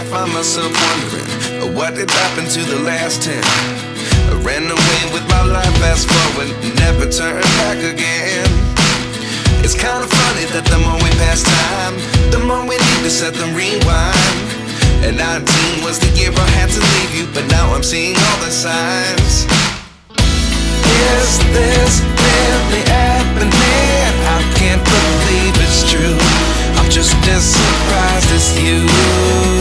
find myself wondering, what did happen to the last 10? I ran away with my life, fast forward, never turn back again. It's kinda funny that the more we pass time, the more we need to set them rewind. And 19 was the year I had to leave you, but now I'm seeing all the signs. Is this really happening? I can't believe it's true. I'm just as surprised as you.